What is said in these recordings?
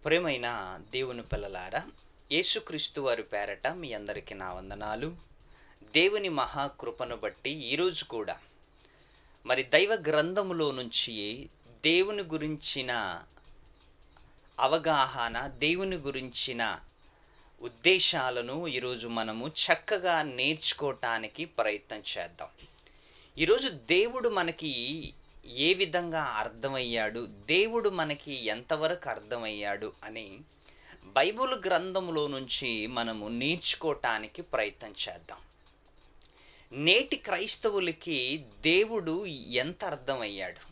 ప్రియమైన దేవుని పిల్లలారా, యేసుక్రీస్తు వారి పేరట మీ అందరికీ నా వందనాలు. దేవుని మహాకృపను బట్టి ఈరోజు కూడా దైవ గ్రంథములో నుంచి దేవుని గురించిన అవగాహన, దేవుని గురించిన ఉద్దేశాలను ఈరోజు మనము చక్కగా నేర్చుకోవటానికి ప్రయత్నం చేద్దాం. ఈరోజు దేవుడు మనకి ఏ విధంగా అర్థమయ్యాడు, దేవుడు మనకి ఎంతవరకు అర్థమయ్యాడు అని బైబిల్ గ్రంథంలో నుంచి మనము నేర్చుకోవటానికి ప్రయత్నం చేద్దాం. నేటి క్రైస్తవులకి దేవుడు ఎంత అర్థమయ్యాడు,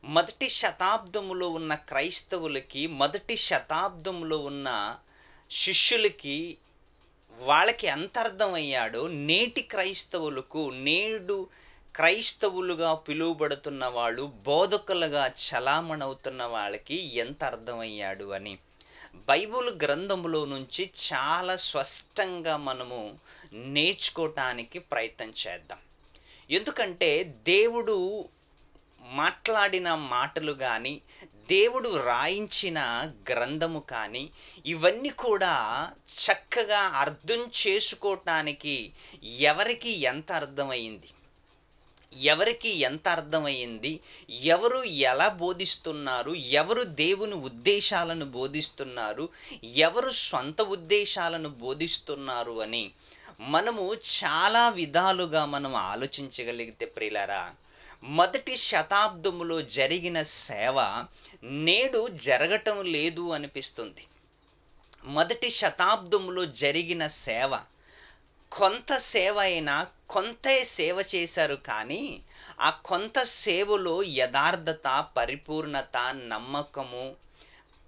మొదటి శతాబ్దంలో ఉన్న క్రైస్తవులకి, మొదటి శతాబ్దంలో ఉన్న శిష్యులకి వాళ్ళకి ఎంత అర్థమయ్యాడో నేటి క్రైస్తవులకు, నేడు క్రైస్తవులుగా పిలువబడుతున్న వాళ్ళు, బోధకులుగా చలామణవుతున్న వాళ్ళకి ఎంత అర్థమయ్యాడు అని బైబిల్ గ్రంథంలో నుంచి చాలా స్పష్టంగా మనము నేర్చుకోవటానికి ప్రయత్నం చేద్దాం. ఎందుకంటే దేవుడు మాట్లాడిన మాటలు కానీ, దేవుడు రాయించిన గ్రంథము కానీ, ఇవన్నీ కూడా చక్కగా అర్థం చేసుకోవటానికి ఎవరికి ఎంత అర్థమైంది, ఎవరు ఎలా బోధిస్తున్నారు, ఎవరు దేవుని ఉద్దేశాలను బోధిస్తున్నారు, ఎవరు సొంత ఉద్దేశాలను బోధిస్తున్నారు అని మనము చాలా విధాలుగా మనం ఆలోచించగలిగితే ప్రియులారా, మొదటి శతాబ్దములో జరిగిన సేవ నేడు జరగటం లేదు అనిపిస్తుంది. మొదటి శతాబ్దంలో జరిగిన సేవ కొంత సేవ అయినా కొంతే సేవ చేశారు, కానీ ఆ కొంత సేవలో యథార్థత, పరిపూర్ణత, నమ్మకము,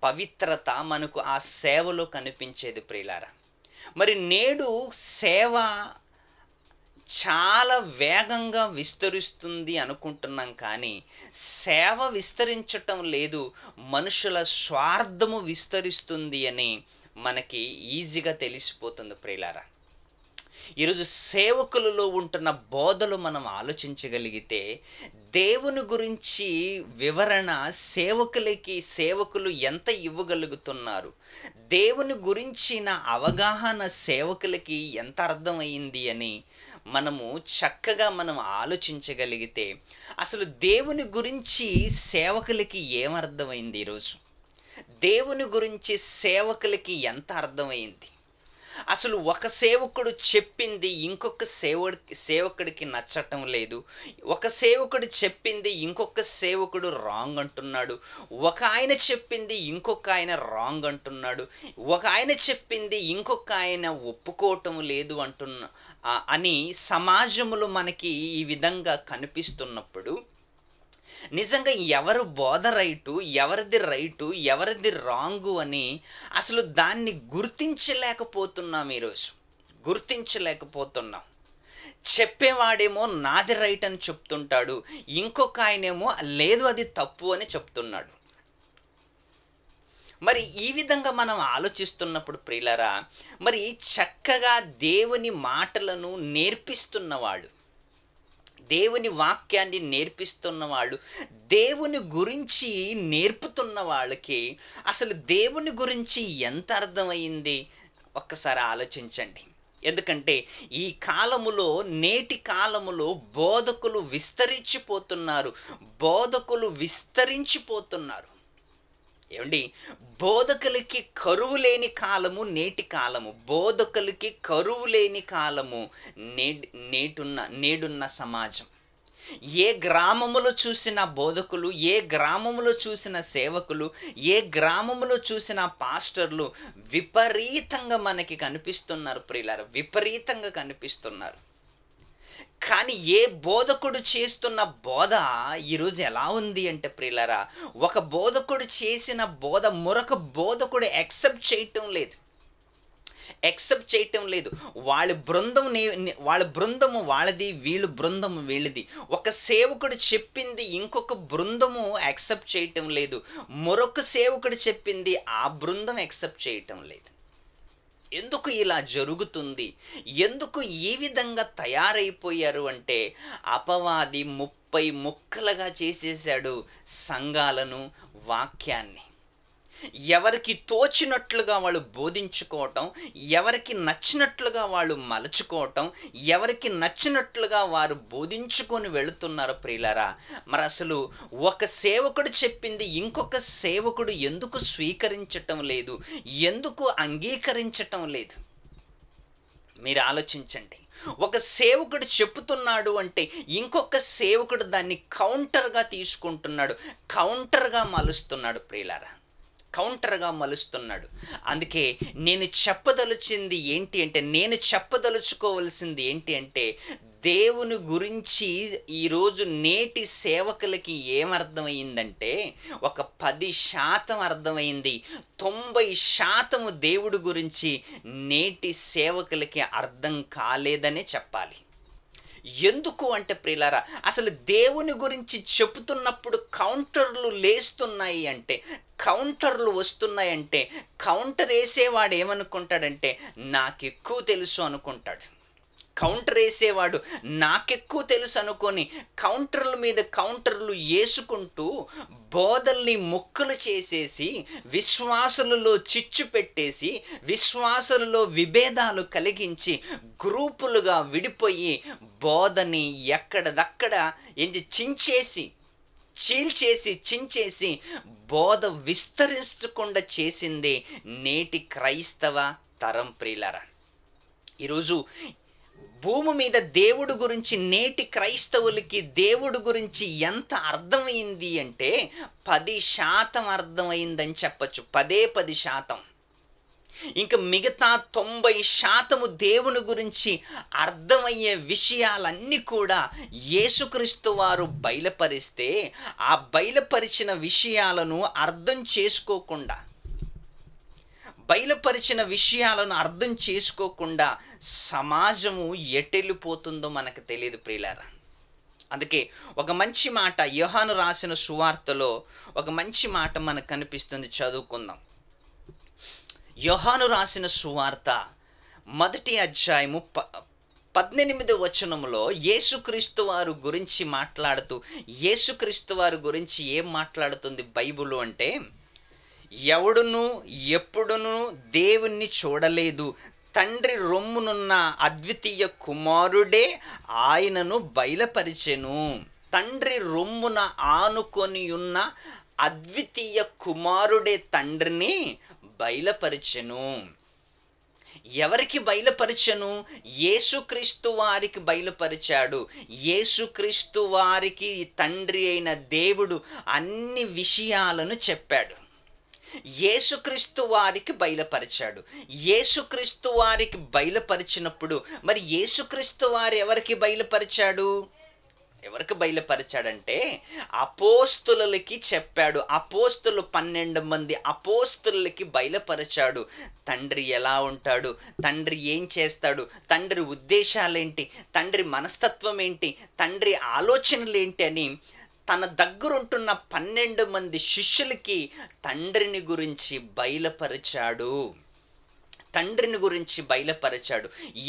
పవిత్రత మనకు ఆ సేవలో కనిపించేది ప్రియులారా. నేడు సేవ చాలా వేగంగా విస్తరిస్తుంది అనుకుంటున్నాం, కానీ సేవ విస్తరించటం లేదు, మనుషుల స్వార్థము విస్తరిస్తుంది అని మనకి ఈజీగా తెలిసిపోతుంది ప్రియులారా. ఈరోజు సేవకులలో ఉంటున్న బోధలు మనం ఆలోచించగలిగితే, దేవుని గురించి వివరణ సేవకులు ఎంత ఇవ్వగలుగుతున్నారు, దేవుని గురించిన అవగాహన సేవకులకి ఎంత అర్థమైంది అని మనము చక్కగా ఆలోచించగలిగితే, అసలు దేవుని గురించి సేవకులకి ఏమర్థమైంది, ఈరోజు దేవుని గురించి సేవకులకి ఎంత అర్థమైంది, అసలు ఒక సేవకుడు చెప్పింది ఇంకొక సేవకుడికి నచ్చటం లేదు, ఒక సేవకుడు చెప్పింది ఇంకొక సేవకుడు రాంగ్ అంటున్నాడు, ఒక ఆయన చెప్పింది ఇంకొక ఆయన రాంగ్ అంటున్నాడు, ఒక ఆయన చెప్పింది ఇంకొక ఆయన ఒప్పుకోవటం లేదు అని సమాజంలో మనకి ఈ విధంగా కనిపిస్తున్నప్పుడు, నిజంగా ఎవరు బోధ రైటు, ఎవరిది రాంగు అని అసలు దాన్ని గుర్తించలేకపోతున్నాం. చెప్పేవాడేమో నాది రైట్ అని చెప్తుంటాడు, ఇంకొక ఆయనేమో లేదు అది తప్పు అని చెప్తున్నాడు. ఈ విధంగా మనం ఆలోచిస్తున్నప్పుడు ప్రియులారా, చక్కగా దేవుని మాటలను నేర్పిస్తున్నవాళ్ళు, దేవుని వాక్యాన్ని నేర్పిస్తున్న వాళ్ళు, దేవుని గురించి నేర్పుతున్న వాళ్ళకి అసలు దేవుని గురించి ఎంత అర్థమైంది ఒక్కసారి ఆలోచించండి. ఎందుకంటే ఈ కాలములో, నేటి కాలములో బోధకులు విస్తరించిపోతున్నారు. ఏమండి, బోధకులకి కరువు లేని కాలము నేటి కాలము, బోధకులకి కరువు లేని కాలము నేడున్న సమాజం. ఏ గ్రామములో చూసిన బోధకులు, ఏ గ్రామములో చూసిన సేవకులు, ఏ గ్రామములో చూసిన పాస్టర్లు విపరీతంగా మనకి కనిపిస్తున్నారు ప్రియులారా, విపరీతంగా కనిపిస్తున్నారు. కానీ ఏ బోధకుడు చేస్తున్న బోధ ఈరోజు ఎలా ఉంది అంటే ప్రియులారా, ఒక బోధకుడు చేసిన బోధ మరొక బోధకుడు యాక్సెప్ట్ చేయటం లేదు. వాళ్ళ బృందము వాళ్ళది, బృందము వీళ్ళది. ఒక సేవకుడు చెప్పింది ఇంకొక బృందము యాక్సెప్ట్ చేయటం లేదు, మరొక సేవకుడు చెప్పింది ఆ బృందం యాక్సెప్ట్ చేయటం లేదు. ఎందుకు ఇలా జరుగుతుంది, ఎందుకు ఈ విధంగా తయారైపోయారు అంటే, అపవాది 30 ముక్కలుగా చేసేసాడు సంఘాలను, వాక్యాన్ని. ఎవరికి తోచినట్లుగా వాళ్ళు బోధించుకోవటం, ఎవరికి నచ్చినట్లుగా వాళ్ళు మలుచుకోవటం, ఎవరికి నచ్చినట్లుగా వారు బోధించుకొని వెళుతున్నారు ప్రియులారా. మరి అసలు ఒక సేవకుడు చెప్పింది ఇంకొక సేవకుడు ఎందుకు స్వీకరించటం లేదు, ఎందుకు అంగీకరించటం లేదు? మీరు ఆలోచించండి. ఒక సేవకుడు చెప్పుతున్నాడు అంటే ఇంకొక సేవకుడు దాన్ని కౌంటర్గా తీసుకుంటున్నాడు, కౌంటర్గా మలుస్తున్నాడు ప్రియులారా, కౌంటర్గా మలుస్తున్నాడు. అందుకే నేను చెప్పదలుచుకోవలసింది ఏంటి అంటే దేవుని గురించి ఈరోజు నేటి సేవకులకి ఏమర్థమైందంటే ఒక 10% అర్థమైంది, 90% దేవుడి గురించి నేటి సేవకులకి అర్థం కాలేదనే చెప్పాలి. ఎందుకు అంటే ప్రియులారా, అసలు దేవుని గురించి చెబుతున్నప్పుడు కౌంటర్లు లేస్తున్నాయి అంటే, కౌంటర్లు వస్తున్నాయంటే, కౌంటర్ వేసేవాడు ఏమనుకుంటాడంటే నాకెక్కువ తెలుసు అనుకుంటాడు. కౌంటర్ వేసేవాడు నాకెక్కువ తెలుసు అనుకొని కౌంటర్ల మీద కౌంటర్లు వేసుకుంటూ బోధల్ని ముక్కలు చేసేసి విశ్వాసులలో చిచ్చు పెట్టేసి విశ్వాసులలో విభేదాలు కలిగించి గ్రూపులుగా విడిపోయి బోధని ఎక్కడదక్కడ చించేసి బోధ విస్తరించకుండా చేసిందే నేటి క్రైస్తవ తరం ప్రియులారా. ఈరోజు భూమి మీద దేవుడు గురించి నేటి క్రైస్తవులకి దేవుడు గురించి ఎంత అర్థమైంది అంటే 10% అర్థమైందని చెప్పచ్చు. 10%. ఇంకా మిగతా 90% దేవుని గురించి అర్థమయ్యే విషయాలన్నీ కూడా యేసుక్రీస్తు వారు బయలుపరిస్తే ఆ బయలుపరిచిన విషయాలను అర్థం చేసుకోకుండా సమాజము ఎటెళ్ళిపోతుందో మనకు తెలియదు ప్రియులారా. అందుకే ఒక మంచి మాట యోహాను రాసిన సువార్తలో ఒక మంచి మాట మనకు కనిపిస్తుంది, చదువుకుందాం. యోహాను రాసిన సువార్త 1వ అధ్యాయము 18వ వచనంలో యేసుక్రీస్తు వారు గురించి మాట్లాడుతూ, యేసుక్రీస్తు వారి గురించి ఏం మాట్లాడుతుంది బైబిల్ అంటే, ఎవడును ఎప్పుడును దేవుణ్ణి చూడలేదు, తండ్రి రొమ్మునున్న అద్వితీయ కుమారుడే ఆయనను బయలుపరిచెను. తండ్రి రొమ్మున ఆనుకొని ఉన్న అద్వితీయ కుమారుడే తండ్రిని బయలుపరిచెను. ఎవరికి బయలుపరిచెను? యేసుక్రీస్తు వారికి బయలుపరిచాడు. యేసుక్రీస్తు వారికి తండ్రి అయిన దేవుడు అన్ని విషయాలను చెప్పాడు. యేసుక్రీస్తు వారికి బయలుపరిచాడు. యేసుక్రీస్తు వారికి బయలుపరిచినప్పుడు మరి యేసుక్రీస్తు వారు ఎవరికి బయలుపరిచాడంటే అపోస్తులకి చెప్పాడు. అపోస్తులు 12 మంది అపోస్తులకి బయలుపరిచాడు. తండ్రి ఎలా ఉంటాడు, తండ్రి ఏం చేస్తాడు, తండ్రి ఉద్దేశాలేంటి, తండ్రి మనస్తత్వం ఏంటి, తండ్రి ఆలోచనలు ఏంటి అని తన దగ్గరుంటున్న 12 మంది శిష్యులకి తండ్రిని గురించి బయలుపరిచాడు.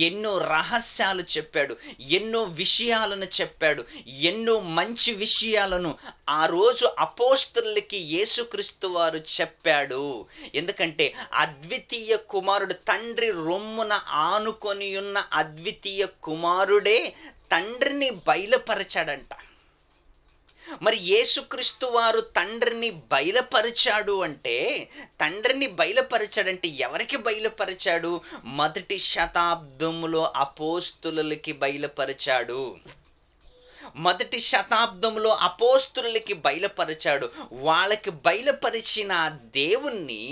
ఎన్నో రహస్యాలు చెప్పాడు, ఎన్నో విషయాలను చెప్పాడు, ఎన్నో మంచి విషయాలను ఆ రోజు అపోస్తలులకి యేసుక్రీస్తు వారు చెప్పాడు. ఎందుకంటే అద్వితీయ కుమారుడు, తండ్రి రొమ్మున ఆనుకొని ఉన్న అద్వితీయ కుమారుడే తండ్రిని బయలుపరిచాడంట. మరి యేసుక్రీస్తు వారు తండ్రిని బయలుపరిచాడంటే ఎవరికి బయలుపరిచాడు? 1వ శతాబ్దంలో అపోస్తులకి బయలుపరిచాడు. 1వ శతాబ్దంలో అపోస్తులకి బయలుపరిచాడు. వాళ్ళకి బయలుపరిచిన దేవుణ్ణి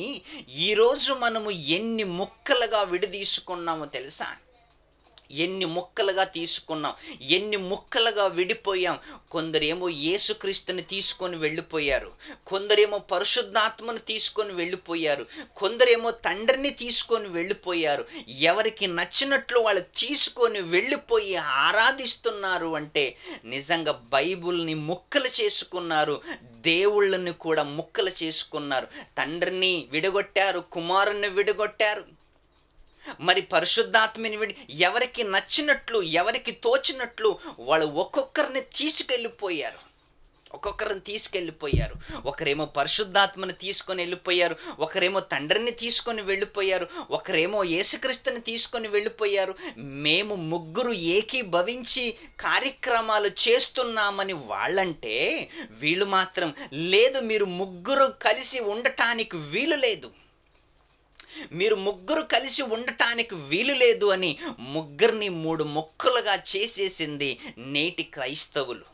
ఈరోజు మనము ఎన్ని ముక్కలుగా విడదీసుకున్నామో తెలుసా? ఎన్ని ముక్కలుగా తీసుకున్నాం, ఎన్ని ముక్కలుగా విడిపోయాం. కొందరేమో యేసుక్రీస్తుని తీసుకొని వెళ్ళిపోయారు, కొందరేమో పరిశుద్ధాత్మను తీసుకొని వెళ్ళిపోయారు, కొందరేమో తండ్రిని తీసుకొని వెళ్ళిపోయారు. ఎవరికి నచ్చినట్లు వాళ్ళు తీసుకొని వెళ్ళిపోయి ఆరాధిస్తున్నారు అంటే నిజంగా బైబిల్ని ముక్కలు చేసుకున్నారు, దేవుళ్ళని కూడా ముక్కలు చేసుకున్నారు. తండ్రిని విడగొట్టారు, కుమారుని విడగొట్టారు, మరి పరిశుద్ధాత్మని ఎవరికి నచ్చినట్లు ఎవరికి తోచినట్లు వాళ్ళు ఒక్కొక్కరిని తీసుకెళ్ళిపోయారు. ఒక్కొక్కరిని తీసుకెళ్ళిపోయారు. ఒకరేమో పరిశుద్ధాత్మని తీసుకొని వెళ్ళిపోయారు, ఒకరేమో తండ్రిని తీసుకొని వెళ్ళిపోయారు, ఒకరేమో యేసుక్రీస్తుని తీసుకొని వెళ్ళిపోయారు. మేము ముగ్గురు ఏకీభవించి కార్యక్రమాలు చేస్తున్నామని వాళ్ళంటే, వీళ్ళు మాత్రం లేదు, మీరు ముగ్గురు కలిసి ఉండటానికి వీలు లేదు, మీరు ముగ్గురు కలిసి ఉండటానికి వీలు లేదు అని ముగ్గురిని 3 ముక్కలుగా చేసేసింది నేటి క్రైస్తవులు.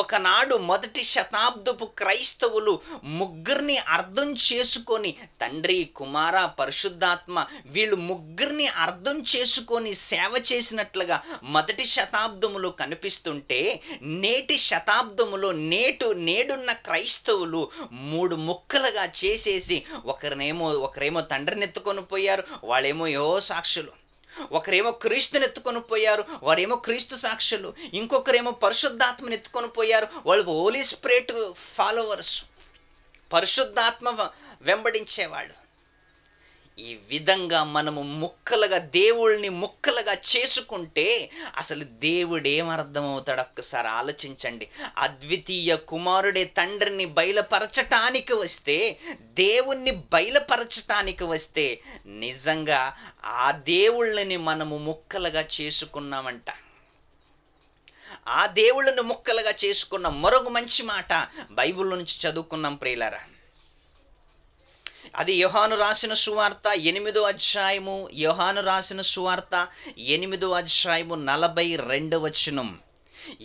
ఒకనాడు మొదటి శతాబ్దపు క్రైస్తవులు ముగ్గురిని అర్థం చేసుకొని, తండ్రి, కుమార, పరిశుద్ధాత్మ, వీళ్ళు ముగ్గురిని అర్థం చేసుకొని సేవ చేసినట్లుగా మొదటి శతాబ్దములో కనిపిస్తుంటే, నేటి శతాబ్దములో నేడున్న క్రైస్తవులు 3 ముక్కలుగా చేసేసి ఒకరేమో తండ్రిని ఎత్తుకొని పోయారు, వాళ్ళేమో సాక్షులు. ఒకరేమో క్రీస్తుని ఎత్తుకొని పోయారు, వారేమో క్రీస్తు సాక్షులు. ఇంకొకరేమో పరిశుద్ధాత్మని ఎత్తుకొని పోయారు, వాళ్ళు హోలీ స్పిరిట్ ఫాలోవర్స్, పరిశుద్ధాత్మ వెంబడించేవాళ్ళు. ఈ విధంగా మనము ముక్కలుగా దేవుళ్ళని ముక్కలుగా చేసుకుంటే అసలు దేవుడు ఏమర్థమవుతాడు ఒక్కసారి ఆలోచించండి. అద్వితీయ కుమారుడే తండ్రిని బయలుపరచటానికి వస్తే, దేవుణ్ణి బయలుపరచటానికి వస్తే, నిజంగా ఆ దేవుళ్ళని మనము ముక్కలుగా చేసుకున్నామంట. ఆ దేవుళ్ళని ముక్కలుగా చేసుకున్నాం. మరొక మంచి మాట బైబిల్ నుంచి చదువుకున్నాం ప్రియులారా. అది యోహాను రాసిన సువార్త 8వ అధ్యాయము, యోహాను రాసిన సువార్త 8వ అధ్యాయము 42వ వచనం.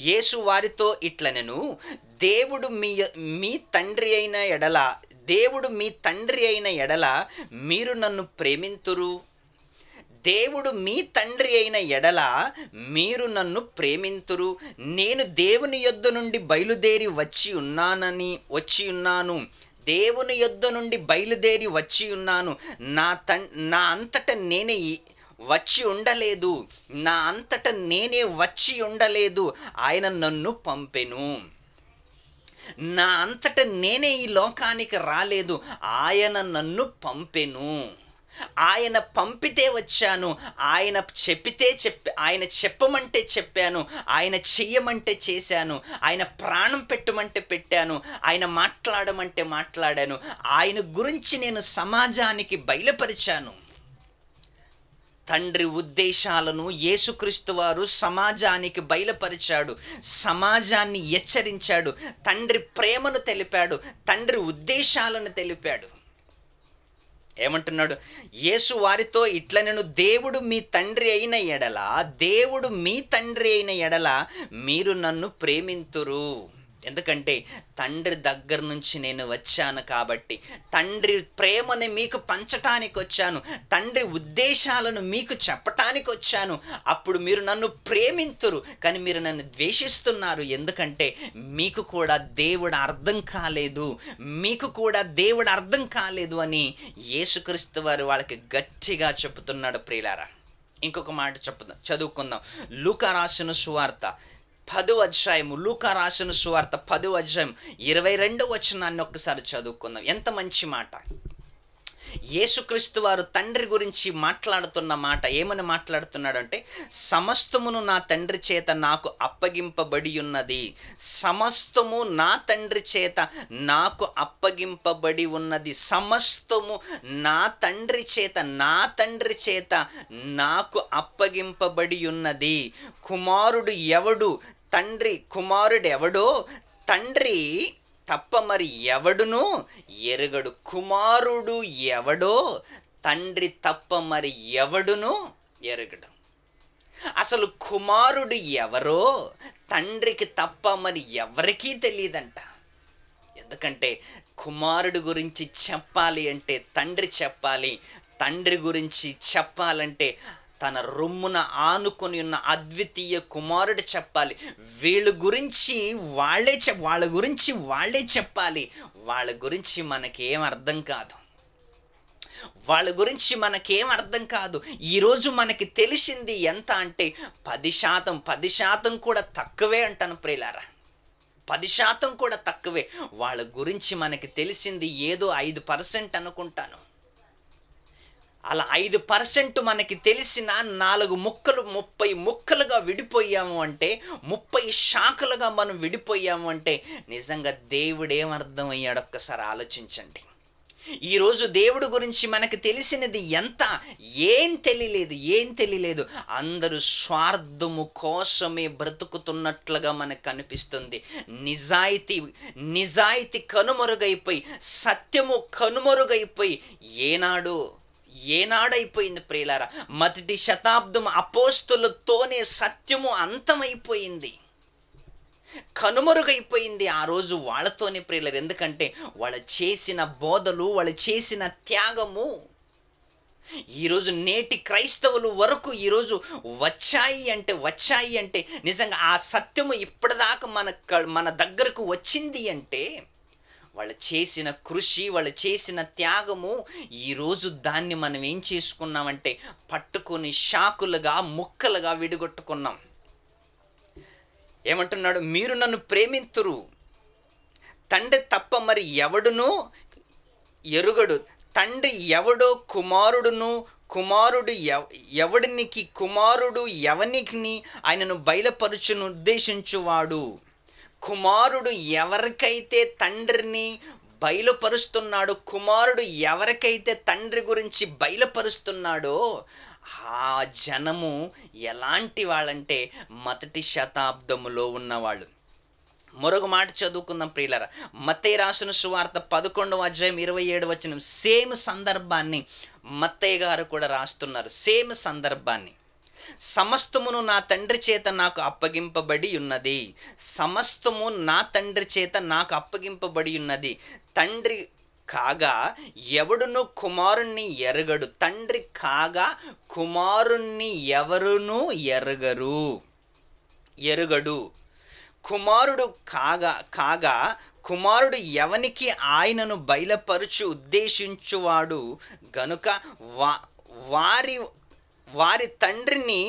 యేసు వారితో ఇట్లనెను, దేవుడు మీ తండ్రి అయిన ఎడల, దేవుడు మీ తండ్రి అయిన ఎడల మీరు నన్ను ప్రేమింతురు. దేవుడు మీ తండ్రి అయిన ఎడల మీరు నన్ను ప్రేమింతురు. నేను దేవుని యొద్ద నుండి బయలుదేరి వచ్చి ఉన్నాను. దేవుని యొద్ద నుండి బయలుదేరి వచ్చి ఉన్నాను. నా అంతట నేనే వచ్చి ఉండలేదు, నా అంతట నేనే వచ్చి ఉండలేదు, ఆయన నన్ను పంపెను. నా అంతట నేనే ఈ లోకానికి రాలేదు, ఆయన నన్ను పంపెను. ఆయన పంపితే వచ్చాను, ఆయన చెప్పమంటే చెప్పాను, ఆయన చెయ్యమంటే చేశాను, ఆయన ప్రాణం పెట్టమంటే పెట్టాను, ఆయన మాట్లాడమంటే మాట్లాడాను, ఆయన గురించి నేను సమాజానికి బయలుపరిచాను. తండ్రి ఉద్దేశాలను యేసుక్రీస్తు వారు సమాజానికి బయలుపరిచాడు, సమాజాన్ని హెచ్చరించాడు, తండ్రి ప్రేమను తెలిపాడు, తండ్రి ఉద్దేశాలను తెలిపాడు. ఏమంటున్నాడు? యేసు వారితో ఇట్లనెను, దేవుడు మీ తండ్రి అయిన ఎడల మీరు నన్ను ప్రేమింతురు. ఎందుకంటే తండ్రి దగ్గర నుంచి నేను వచ్చాను కాబట్టి, తండ్రి ప్రేమని మీకు పంచటానికి వచ్చాను, తండ్రి ఉద్దేశాలను మీకు చెప్పటానికి వచ్చాను. అప్పుడు మీరు నన్ను ప్రేమింతురు, కానీ మీరు నన్ను ద్వేషిస్తున్నారు. ఎందుకంటే మీకు కూడా దేవుడు అర్థం కాలేదు అని యేసుక్రీస్తు వారు వాళ్ళకి గట్టిగా చెప్తున్నాడు ప్రియులారా. ఇంకొక మాట చదువుకుందాం. లూకా రాసిన సువార్త 10వ అధ్యాయము, లూకా రాసిన సువార్త 10వ అధ్యాయం 22వ వచనాన్ని ఒక్కసారి చదువుకుందాం. ఎంత మంచి మాట! యేసుక్రీస్తు వారు తండ్రి గురించి మాట్లాడుతున్న మాట ఏమని మాట్లాడుతున్నాడంటే, సమస్తమును నా తండ్రి చేత నాకు అప్పగింపబడి ఉన్నది, సమస్తము నా తండ్రి చేత నాకు అప్పగింపబడి ఉన్నది, సమస్తము నా తండ్రి చేత నాకు అప్పగింపబడి ఉన్నది. కుమారుడెవడో తండ్రి తప్ప మరి ఎవడును ఎరుగడు. కుమారుడు ఎవడో తండ్రి తప్ప మరి ఎవడును ఎరుగడు. అసలు కుమారుడు ఎవరో తండ్రికి తప్ప మరి ఎవరికీ తెలియదంట. ఎందుకంటే కుమారుడు గురించి చెప్పాలి అంటే తండ్రి చెప్పాలి, తండ్రి గురించి చెప్పాలంటే తన రొమ్మున ఆనుకొని ఉన్న అద్వితీయ కుమారుడు చెప్పాలి. వాళ్ళ గురించి వాళ్ళే చెప్పాలి. వాళ్ళ గురించి మనకేం అర్థం కాదు. ఈరోజు మనకి తెలిసింది ఎంత అంటే 10% కూడా తక్కువే అంటాను ప్రియులారా. 10% కూడా తక్కువే. వాళ్ళ గురించి మనకి తెలిసింది ఏదో 5% అనుకుంటాను. అలా 5% మనకి తెలిసిన 4 ముక్కలు 30 ముక్కలుగా విడిపోయాము అంటే, 30 శాఖలుగా మనం విడిపోయాము అంటే, నిజంగా దేవుడేమర్థమయ్యాడో ఒక్కసారి ఆలోచించండి. ఈరోజు దేవుడు గురించి మనకు తెలిసినది ఎంత? ఏం తెలియలేదు. అందరూ స్వార్థము కోసమే బ్రతుకుతున్నట్లుగా మనకు కనిపిస్తుంది. నిజాయితీ కనుమరుగైపోయి, సత్యము కనుమరుగైపోయి ఏనాడైపోయింది ప్రియులారా? మొదటి శతాబ్దం అపోస్తులతోనే సత్యము అంతమైపోయింది, కనుమరుగైపోయింది. ఆ రోజు వాళ్ళతోనే ప్రియులారా. ఎందుకంటే వాళ్ళు చేసిన బోధలు, వాళ్ళు చేసిన త్యాగము ఈరోజు నేటి క్రైస్తవులు వరకు ఈరోజు వచ్చాయి అంటే నిజంగా ఆ సత్యము ఇప్పటిదాకా మన దగ్గరకు వచ్చింది అంటే వాళ్ళు చేసిన కృషి, వాళ్ళు చేసిన త్యాగము. ఈరోజు దాన్ని మనం ఏం చేసుకున్నామంటే పట్టుకొని శాఖలుగా, ముక్కలుగా విడగొట్టుకున్నాం. ఏమంటున్నాడు? మీరు నన్ను ప్రేమింతురు, తండ్రి తప్ప మరి ఎవడునూ ఎరుగడు. తండ్రి ఎవడో కుమారుడు ఎవడినికి, కుమారుడు ఎవనికి ఆయనను బయలుపరచును ఉద్దేశించువాడు. కుమారుడు ఎవరికైతే తండ్రిని బయలుపరుస్తున్నాడో, కుమారుడు ఎవరికైతే తండ్రి గురించి బయలుపరుస్తున్నాడో ఆ జనము ఎలాంటి వాళ్ళంటే మొదటి శతాబ్దములో ఉన్నవాళ్ళు. మరొక మాట చదువుకుందాం ప్రియులారా. మత్తయి రాసిన సువార్త 11:27 సేమ్ సందర్భాన్ని మత్తయి గారు కూడా రాస్తున్నారు. సేమ్ సందర్భాన్ని. సమస్తమును నా తండ్రి చేత నాకు అప్పగింపబడి ఉన్నది. సమస్తము నా తండ్రి చేత నాకు అప్పగింపబడి ఉన్నది. తండ్రి కాగా ఎవడును కుమారుణ్ణి ఎరగడు. తండ్రి కాగా కుమారుణ్ణి ఎవరునూ ఎరుగడు. కుమారుడు కాగా కుమారుడు ఎవనికి ఆయనను బయలుపరచు ఉద్దేశించువాడు గనుక వారి తండ్రిని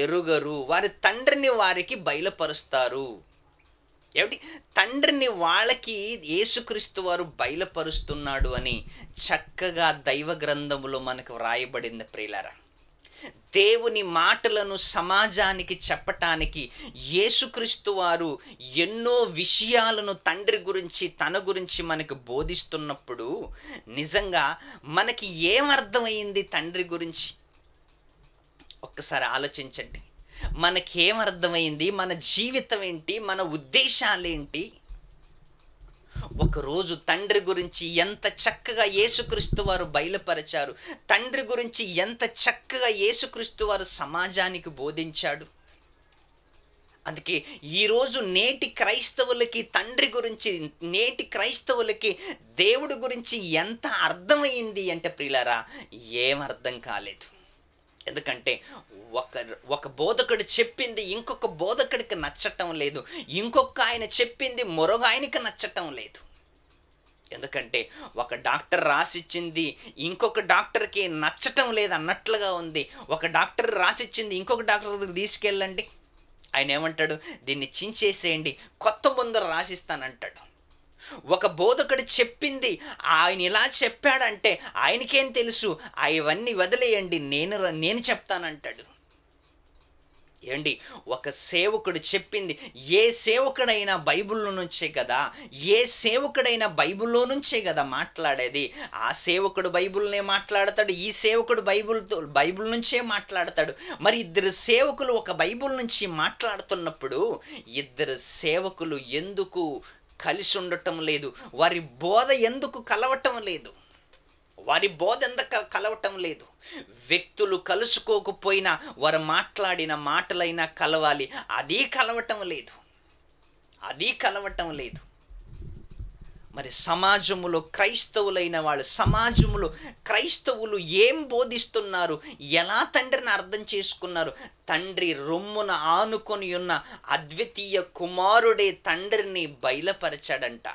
ఎరుగరు. వారి తండ్రిని వారికి బయలుపరుస్తారు. ఏమిటి? తండ్రిని వాళ్ళకి యేసుక్రీస్తు వారు బయలుపరుస్తున్నాడు అని చక్కగా దైవ గ్రంథములో మనకు వ్రాయబడింది ప్రియులారా. దేవుని మాటలను సమాజానికి చెప్పటానికి యేసుక్రీస్తు వారు ఎన్నో విషయాలను తండ్రి గురించి, తన గురించి మనకు బోధిస్తున్నప్పుడు నిజంగా మనకి ఏమర్థమైంది తండ్రి గురించి? ఒక్కసారి ఆలోచించండి. మనకేమర్థమైంది? మన జీవితం ఏంటి? మన ఉద్దేశాలేంటి? ఒకరోజు తండ్రి గురించి ఎంత చక్కగా యేసుక్రీస్తు వారు బయలుపరిచారు, తండ్రి గురించి ఎంత చక్కగా యేసుక్రీస్తు వారు సమాజానికి బోధించాడు. అందుకే ఈరోజు నేటి క్రైస్తవులకి తండ్రి గురించి, నేటి క్రైస్తవులకి దేవుడి గురించి ఎంత అర్థమైంది అంటే ప్రియులారా, ఏమర్థం కాలేదు. ఎందుకంటే ఒక బోధకుడు చెప్పింది ఇంకొక బోధకుడికి నచ్చటం లేదు, ఇంకొక ఆయన చెప్పింది మరొక ఆయనకి నచ్చటం లేదు. ఎందుకంటే ఒక డాక్టర్ రాసిచ్చింది ఇంకొక డాక్టర్కి నచ్చటం లేదు అన్నట్లుగా ఉంది. ఒక డాక్టర్ రాసిచ్చింది ఇంకొక డాక్టర్ దగ్గరికి తీసుకెళ్ళండి, ఆయన ఏమంటాడు? దీన్ని చించేసేయండి, కొత్త మందులు రాసిస్తానంటాడు. ఒక బోధకుడు చెప్పింది ఆయన ఇలా చెప్పాడంటే ఆయనకేం తెలుసు, అవన్నీ వదిలేయండి, నేను చెప్తానంటాడు. ఏంటి? ఒక సేవకుడు చెప్పింది, ఏ సేవకుడైనా బైబిల్లో నుంచే కదా, ఏ సేవకుడైనా బైబిల్లో నుంచే కదా మాట్లాడేది. ఆ సేవకుడు బైబిల్నే మాట్లాడతాడు, ఈ సేవకుడు బైబిల్ నుంచే మాట్లాడతాడు. మరి ఇద్దరు సేవకులు ఒక బైబిల్ నుంచి మాట్లాడుతున్నప్పుడు ఇద్దరు సేవకులు ఎందుకు కలిసి ఉండటం లేదు? వారి బోధ ఎందుకు కలవటం లేదు? కలవటం లేదు? వ్యక్తులు కలుసుకోకపోయినా వారు మాట్లాడిన మాటలైనా కలవాలి, అది కలవటం లేదు. మరి సమాజములో క్రైస్తవులైన వాళ్ళు, సమాజములో క్రైస్తవులు ఏం బోధిస్తున్నారు? ఎలా తండ్రిని అర్థం చేసుకున్నారు? తండ్రి రొమ్మున ఆనుకొని ఉన్న అద్వితీయ కుమారుడే తండ్రిని బయలుపరిచాడంట.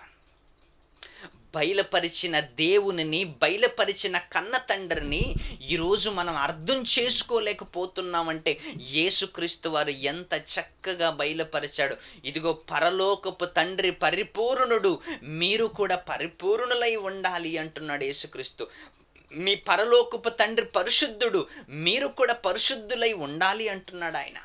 బయలుపరిచిన దేవునిని, బయలుపరిచిన కన్న తండ్రిని ఈరోజు మనం అర్థం చేసుకోలేకపోతున్నామంటే యేసుక్రీస్తు వారు ఎంత చక్కగా బయలుపరిచాడు. ఇదిగో పరలోకపు తండ్రి పరిపూర్ణుడు, మీరు కూడా పరిపూర్ణులై ఉండాలి అంటున్నాడు యేసుక్రీస్తు. మీ పరలోకపు తండ్రి పరిశుద్ధుడు, మీరు కూడా పరిశుద్ధులై ఉండాలి అంటున్నాడు ఆయన.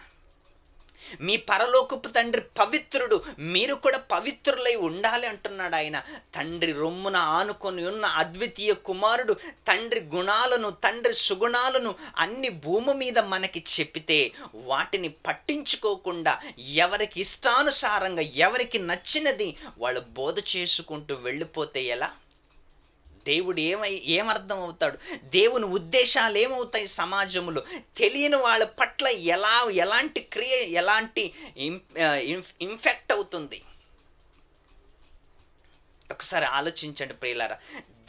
మీ పరలోకపు తండ్రి పవిత్రుడు, మీరు కూడా పవిత్రులై ఉండాలి అంటున్నాడు ఆయన. తండ్రి రొమ్మున ఆనుకొని ఉన్న అద్వితీయ కుమారుడు తండ్రి గుణాలను, తండ్రి సుగుణాలను అన్ని భూమి మీద మనకి చెప్పితే వాటిని పట్టించుకోకుండా ఎవరికి ఇష్టానుసారంగా ఎవరికి నచ్చినది వాళ్ళు బోధ చేసుకుంటూ వెళ్ళిపోతే ఎలా? దేవుడు ఏమర్థం అవుతాడు? దేవుని ఉద్దేశాలు ఏమవుతాయి? సమాజంలో తెలియని వాళ్ళ పట్ల ఎలాంటి ఎలాంటి ఇంఫెక్ట్ అవుతుంది? ఒకసారి ఆలోచించండి ప్రియులారా.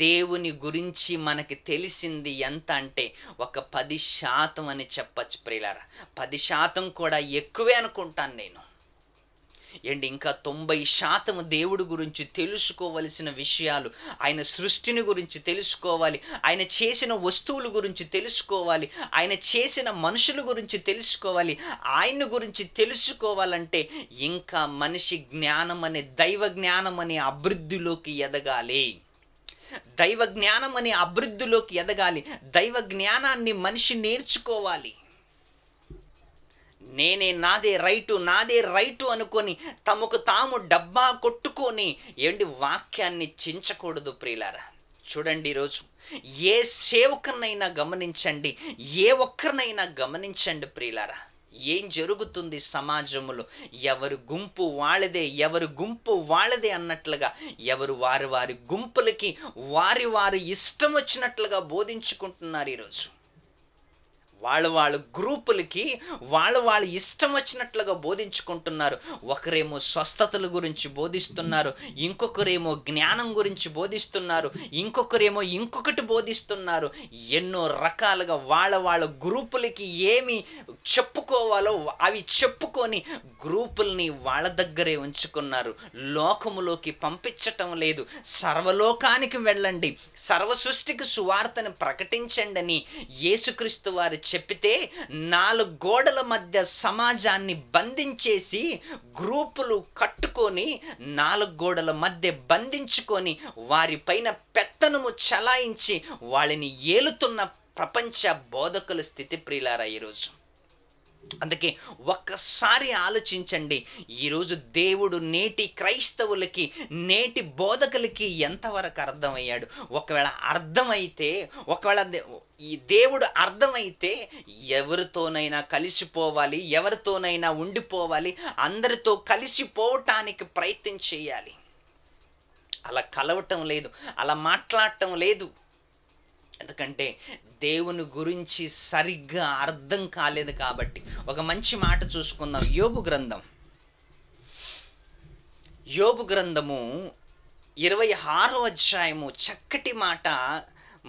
దేవుని గురించి మనకి తెలిసింది ఎంత అంటే ఒక 10% అని చెప్పచ్చు ప్రియులారా. 10% కూడా ఎక్కువే అనుకుంటాను నేను. ఇంకా 90% దేవుడి గురించి తెలుసుకోవలసిన విషయాలు, ఆయన సృష్టిని గురించి తెలుసుకోవాలి, ఆయన చేసిన వస్తువుల గురించి తెలుసుకోవాలి, ఆయన చేసిన మనుషుల గురించి తెలుసుకోవాలి. ఆయన గురించి తెలుసుకోవాలంటే ఇంకా మనిషి జ్ఞానం అనే దైవ జ్ఞానం అనే అభివృద్ధిలోకి ఎదగాలి. దైవ జ్ఞానం అనే అభివృద్ధిలోకి ఎదగాలి. దైవ జ్ఞానాన్ని మనిషి నేర్చుకోవాలి. నాదే రైటు అనుకొని తమకు తాము డబ్బా కొట్టుకొని వాక్యాన్ని చించకూడదు ప్రియులారా. చూడండి, ఈరోజు ఏ సేవకునైనా గమనించండి, ఏ ఒక్కరినైనా గమనించండి ప్రియులారా. ఏం జరుగుతుంది సమాజంలో? ఎవరు గుంపు వాళ్ళదే అన్నట్లుగా వారి గుంపులకి వారి ఇష్టం వచ్చినట్లుగా బోధించుకుంటున్నారు ఈరోజు. వాళ్ళ గ్రూపులకి వాళ్ళ ఇష్టం వచ్చినట్లుగా బోధించుకుంటున్నారు. ఒకరేమో స్వస్థతల గురించి బోధిస్తున్నారు, ఇంకొకరేమో జ్ఞానం గురించి బోధిస్తున్నారు, ఇంకొకరేమో ఇంకొకటి బోధిస్తున్నారు. ఎన్నో రకాలుగా వాళ్ళ గ్రూపులకి ఏమి చెప్పుకోవాలో అవి చెప్పుకొని గ్రూపుల్ని వాళ్ళ దగ్గరే ఉంచుకున్నారు. లోకములోకి పంపించటం లేదు. సర్వలోకానికి వెళ్ళండి, సర్వ సృష్టికి సువార్తను ప్రకటించండి అని యేసుక్రీస్తు వారు చెప్పితే 4 గోడల మధ్య సమాజాన్ని బంధించేసి గ్రూపులు కట్టుకొని 4 గోడల మధ్య బంధించుకొని వారిపైన పెత్తనము చలాయించి వాళ్ళని ఏలుతున్న ప్రపంచ బోధకుల స్థితి ప్రియులారా ఈరోజు. అందుకే ఒక్కసారి ఆలోచించండి, ఈరోజు దేవుడు నేటి క్రైస్తవులకి, నేటి బోధకులకి ఎంతవరకు అర్థమయ్యాడు? ఒకవేళ ఈ దేవుడు అర్థమైతే ఎవరితోనైనా కలిసిపోవాలి, ఎవరితోనైనా ఉండిపోవాలి, అందరితో కలిసిపోవటానికి ప్రయత్నం చేయాలి. అలా కలవటం లేదు, అలా మాట్లాడటం లేదు. ఎందుకంటే దేవుని గురించి సరిగ్గా అర్థం కాలేదు కాబట్టి. ఒక మంచి మాట చూసుకుందాం. యోబు గ్రంథము 26వ అధ్యాయము చక్కటి మాట.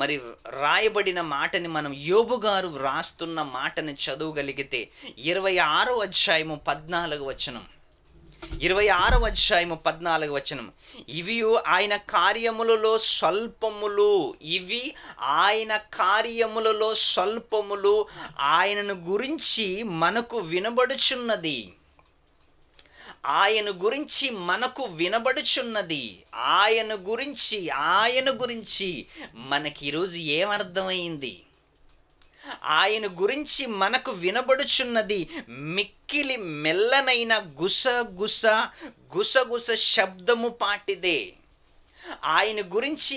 మరి రాయబడిన మాటని మనం యోబు గారు రాస్తున్న మాటని చదవగలిగితే 26వ అధ్యాయము 14వ వచనం. 26వ అధ్యాయము 14వ వచనం. ఇవి ఆయన కార్యములలో స్వల్పములు, ఆయనను గురించి మనకు వినబడుచున్నది. ఆయన గురించి మనకి ఈరోజు ఏమర్థమైంది? ఆయన గురించి మనకు వినబడుచున్నది మిక్కిలి మెల్లనైన గుసగుస శబ్దము పాటిదే. ఆయన గురించి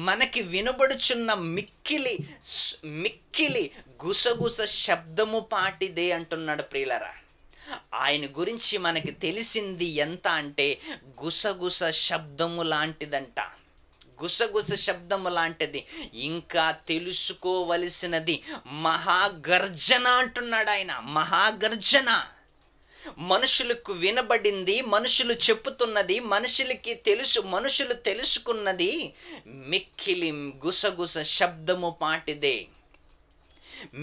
మనకి వినబడుచున్న మిక్కిలి గుసగుస శబ్దము పాటిదే అంటున్నాడు ప్రియులారా. ఆయన గురించి మనకి తెలిసింది ఎంత అంటే గుసగుస శబ్దము లాంటిదంట. గుసగుస శబ్దము లాంటిది. ఇంకా తెలుసుకోవలసినది మహాగర్జన అంటున్నాడు ఆయన. మహాగర్జన. మనుషులకు వినబడింది, మనుషులు చెప్పుతున్నది, మనుషులకి తెలుసు, మనుషులు తెలుసుకున్నది మిక్కిలి గుసగుస శబ్దము పాటిదే.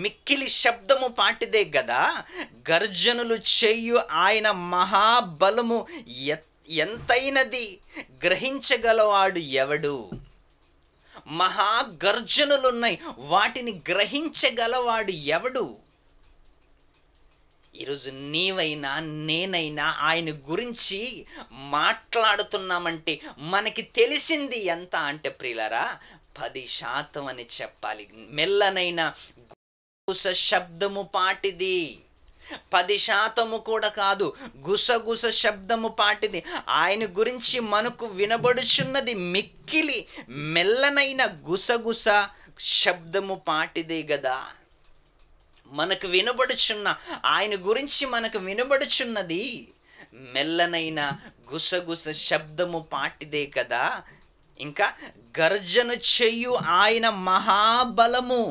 మిక్కిలి శబ్దము పాటిదే గదా. గర్జనులు చేయు ఆయన మహాబలము ఎంతైనది గ్రహించగలవాడు ఎవడు? మహాగర్జనులున్నాయి, వాటిని గ్రహించగలవాడు ఎవడు? ఈరోజు నీవైనా నేనైనా ఆయన గురించి మాట్లాడుతున్నామంటే మనకి తెలిసింది ఎంత అంటే ప్రియులారా 10% అని చెప్పాలి. మెల్లనైన గుస శబ్దము పాటిది. 10% కూడా కాదు, గుసగుస శబ్దము పాటిది. ఆయన గురించి మనకు వినబడుచున్నది మిక్కిలి మెల్లనైన గుసగుస శబ్దము పాటిదే గదా. మనకు వినబడుచున్న ఆయన గురించి మనకు వినబడుచున్నది మెల్లనైన గుసగుస శబ్దము పాటిదే కదా. ఇంకా గర్జన చెయ్యు ఆయన మహాబలము,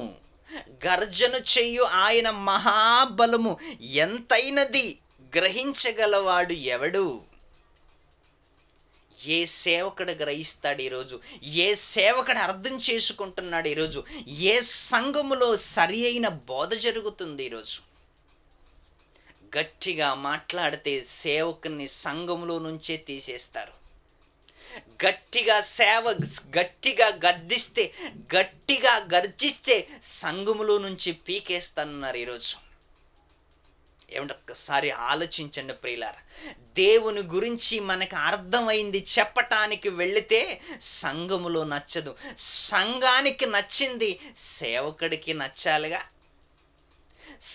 గర్జన చెయ్యు ఆయన మహాబలము ఎంతైనది గ్రహించగలవాడు ఎవడు? ఏ సేవకుడు గ్రహిస్తాడు ఈరోజు? ఏ సేవకుడు అర్థం చేసుకుంటున్నాడు ఈరోజు? ఏ సంఘములో సరి అయిన బోధ జరుగుతుంది ఈరోజు? గట్టిగా మాట్లాడితే సేవకుని సంఘములో నుంచే తీసేస్తారు. గట్టిగా గద్దిస్తే, గట్టిగా గర్జిస్తే సంఘములో నుంచి పీకేస్తానన్నారు ఈరోజు. ఏమంటే ఒక్కసారి ఆలోచించండి ప్రియులారా. దేవుని గురించి మనకు అర్థమైంది చెప్పటానికి వెళితే సంఘములో నచ్చదు. సంఘానికి నచ్చింది సేవకుడికి నచ్చాలిగా.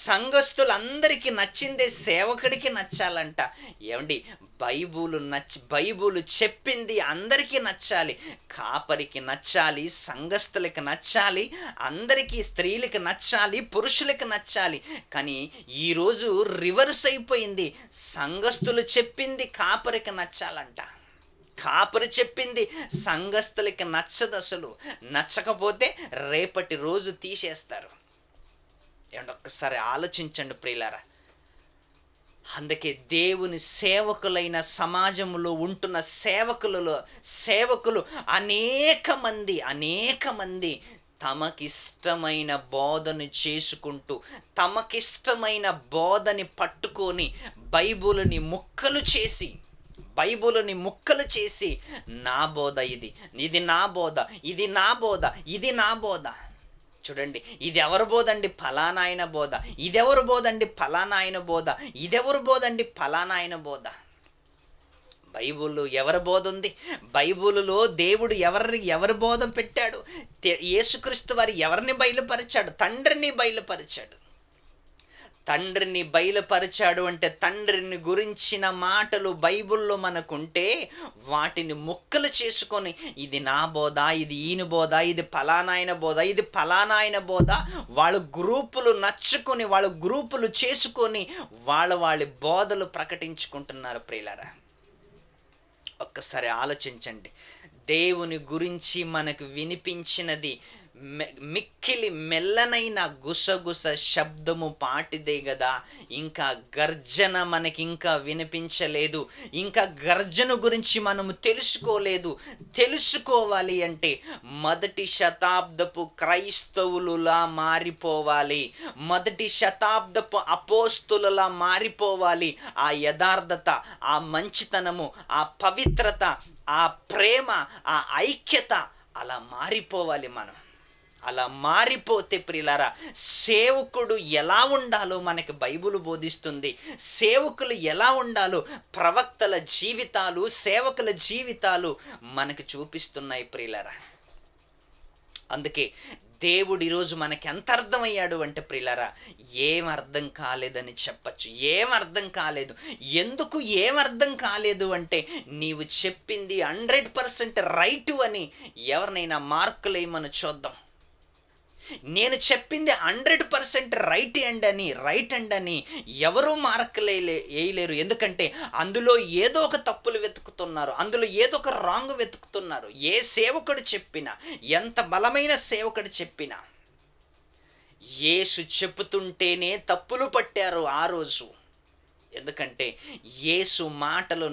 సంఘస్థులందరికీ నచ్చిందే సేవకుడికి నచ్చాలంట. ఏమండి, బైబుల్ చెప్పింది అందరికీ నచ్చాలి. కాపరికి నచ్చాలి, సంఘస్థులకి నచ్చాలి, అందరికీ, స్త్రీలకు నచ్చాలి, పురుషులకు నచ్చాలి. కానీ ఈరోజు రివర్స్ అయిపోయింది. సంఘస్థులు చెప్పింది కాపరికి నచ్చాలంట, కాపరి చెప్పింది సంఘస్థులకి నచ్చదు. అసలు నచ్చకపోతే రేపటి రోజు తీసేస్తారు. ఏమంటే ఒక్కసారి ఆలోచించండి ప్రియులారా. అందుకే దేవుని సేవకులైన సమాజంలో ఉంటున్న సేవకులు అనేక మంది తమకిష్టమైన బోధను చేసుకుంటూ, తమకిష్టమైన బోధని పట్టుకొని బైబిలుని ముక్కలు చేసి నా బోధ ఇది నా బోధ, ఇది నా బోధ, ఇది నా బోధ. చూడండి, ఇది ఎవరు బోధండి? ఫలానా ఆయన బోధ. ఇదెవరు బోధండి? ఫలానా ఆయన బోధ. ఇదెవరు బోధండి? ఫలానా ఆయన బోధ. బైబిల్లో ఎవరి బోధ ఉంది? బైబిల్లో దేవుడు ఎవరి బోధ పెట్టాడు? యేసుక్రీస్తు వారు ఎవరిని బయలుపరిచాడు? తండ్రిని బయలుపరిచాడు. తండ్రిని బయలుపరిచాడు అంటే తండ్రిని గురించిన మాటలు బైబిల్లో మనకుంటే వాటిని ముక్కలు చేసుకొని ఇది నా బోధ, ఇది ఈయన బోధ, ఇది ఫలానాయన బోధ, ఇది ఫలానాయన బోధ. వాళ్ళు గ్రూపులు నచ్చుకొని, వాళ్ళు గ్రూపులు చేసుకొని వాళ్ళ బోధలు ప్రకటించుకుంటున్నారు ప్రియులారా. ఒక్కసారి ఆలోచించండి. దేవుని గురించి మనకు వినిపించినది మిక్కిలి మెల్లనైన గుసగుస శబ్దము పాటిదే కదా. ఇంకా గర్జన మనకి ఇంకా వినిపించలేదు. ఇంకా గర్జన గురించి మనము తెలుసుకోవాలి అంటే మొదటి శతాబ్దపు క్రైస్తవులులా మారిపోవాలి. మొదటి శతాబ్దపు అపోస్తులులా మారిపోవాలి. ఆ యథార్థత, ఆ మంచితనము, ఆ పవిత్రత, ఆ ప్రేమ, ఆ ఐక్యత అలా మారిపోవాలి మనం. అలా మారిపోతే ప్రియులారా, సేవకుడు ఎలా ఉండాలో మనకి బైబిల్ బోధిస్తుంది. సేవకులు ఎలా ఉండాలో ప్రవక్తల జీవితాలు, సేవకుల జీవితాలు మనకు చూపిస్తున్నాయి ప్రియులారా. అందుకే దేవుడు ఈరోజు మనకి ఎంత అర్థమయ్యాడు అంటే ప్రియులారా, ఏం అర్థం కాలేదని చెప్పచ్చు. ఏం అర్థం కాలేదు. ఎందుకు ఏం అర్థం కాలేదు అంటే నీవు చెప్పింది 100% రైటు అని ఎవరినైనా మార్కులు వేయమని చూద్దాం. నేను చెప్పింది 100% రైట్ అండ్ అని ఎవరూ మార్కులు వేయలేరు. ఎందుకంటే అందులో ఏదో ఒక తప్పులు వెతుకుతున్నారు, అందులో ఏదో ఒక రాంగ్ వెతుకుతున్నారు. ఏ సేవకుడు చెప్పినా, ఎంత బలమైన సేవకుడు చెప్పినా యేసు చెప్పుతుంటేనే తప్పులు పట్టారు ఆ రోజు. ఎందుకంటే యేసు మాటలు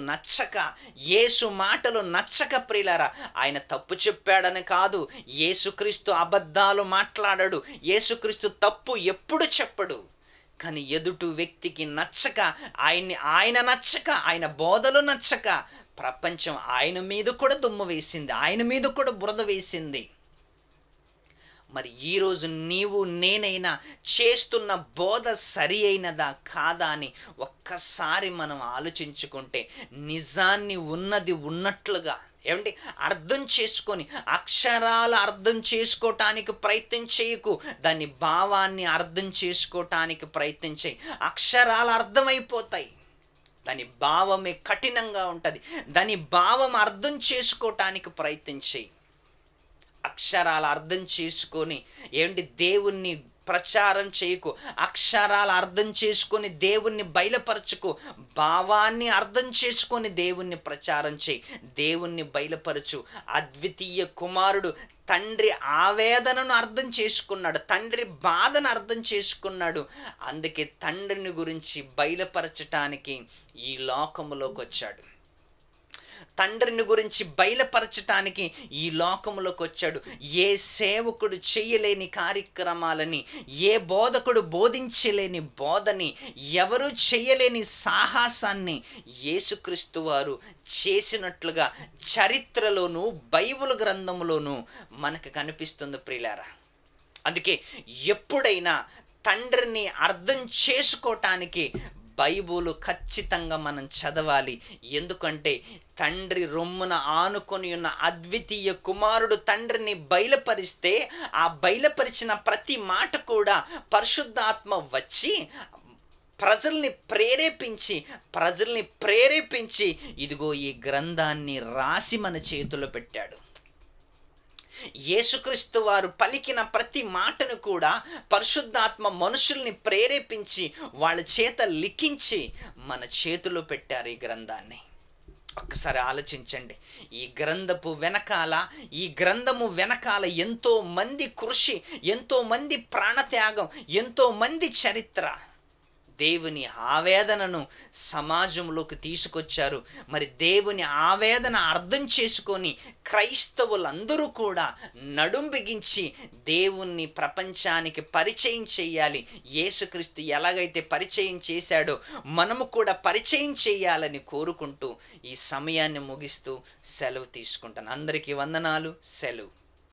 నచ్చక ప్రియులారా, ఆయన తప్పు చెప్పాడని కాదు. యేసుక్రీస్తు అబద్ధాలు మాట్లాడాడు. యేసుక్రీస్తు తప్పు ఎప్పుడు చెప్పడు. కానీ ఎదుటి వ్యక్తికి నచ్చక, ఆయన బోధలు నచ్చక ప్రపంచం ఆయన మీద కూడా దుమ్ము వేసింది, ఆయన మీద కూడా బురద వేసింది. మరి ఈరోజు నీవు నేనైనా చేస్తున్న బోధ సరి అయినదా కాదా అని ఒక్కసారి మనం ఆలోచించుకుంటే నిజాన్ని ఉన్నది ఉన్నట్లుగా ఏమండి, అర్థం చేసుకొని, అక్షరాలు అర్థం చేసుకోవటానికి ప్రయత్నం చేయకు, దాని భావాన్ని అర్థం చేసుకోవటానికి ప్రయత్నం చేయి. అక్షరాలు అర్థమైపోతాయి, దాని భావమే కఠినంగా ఉంటుంది. దాని భావం అర్థం చేసుకోవటానికి ప్రయత్నం చేయి. అక్షరాలు అర్థం చేసుకొని ఏంటి దేవుణ్ణి ప్రచారం చేయకు, అక్షరాలు అర్థం చేసుకొని దేవుణ్ణి బయలుపరచుకు, భావాన్ని అర్థం చేసుకొని దేవుణ్ణి ప్రచారం చేయి, దేవుణ్ణి బయలుపరచు. అద్వితీయ కుమారుడు తండ్రి ఆవేదనను అర్థం చేసుకున్నాడు, తండ్రి బాధను అర్థం చేసుకున్నాడు. అందుకే తండ్రిని గురించి బయలుపరచటానికి ఈ లోకములోకి వచ్చాడు. తండ్రిని గురించి బయలుపరచటానికి ఈ లోకములోకి వచ్చాడు. ఏ సేవకుడు చేయలేని కార్యక్రమాలని, ఏ బోధకుడు బోధించలేని బోధని, ఎవరు చేయలేని సాహసాన్ని యేసుక్రీస్తు వారు చేసినట్లుగా చరిత్రలోను బైబిల్ గ్రంథంలోనూ మనకు కనిపిస్తుంది ప్రియులారా. అందుకే ఎప్పుడైనా తండ్రిని అర్థం చేసుకోవటానికి బైబిల్ ఖచ్చితంగా మనం చదవాలి. ఎందుకంటే తండ్రి రొమ్మున ఆనుకొని ఉన్న అద్వితీయ కుమారుడు తండ్రిని బయలుపరిస్తే ఆ బయలుపరిచిన ప్రతి మాట కూడా పరిశుద్ధాత్మ వచ్చి ప్రజల్ని ప్రేరేపించి ఇదిగో ఈ గ్రంథాన్ని రాసి మన చేతిలో పెట్టాడు. యేసుక్రీస్తు వారు పలికిన ప్రతి మాటను కూడా పరిశుద్ధాత్మ మనుషుల్ని ప్రేరేపించి వాళ్ళ చేత లిఖించి మన చేతిలో పెట్టారు ఈ గ్రంథాన్ని. ఒక్కసారి ఆలోచించండి. ఈ గ్రంథము వెనకాల ఎంతో మంది కృషి, ఎంతో మంది ప్రాణత్యాగం, ఎంతో మంది చరిత్ర. దేవుని ఆవేదనను సమాజంలోకి తీసుకొచ్చారు. మరి దేవుని ఆవేదన అర్థం చేసుకొని క్రైస్తవులందరూ కూడా నడుం బిగించి దేవుణ్ణి ప్రపంచానికి పరిచయం చేయాలి. యేసుక్రీస్తు ఎలాగైతే పరిచయం చేశాడో మనము కూడా పరిచయం చేయాలని కోరుకుంటూ ఈ సమయాన్ని ముగిస్తూ సెలవు తీసుకుంటాను. అందరికీ వందనాలు. సెలవు.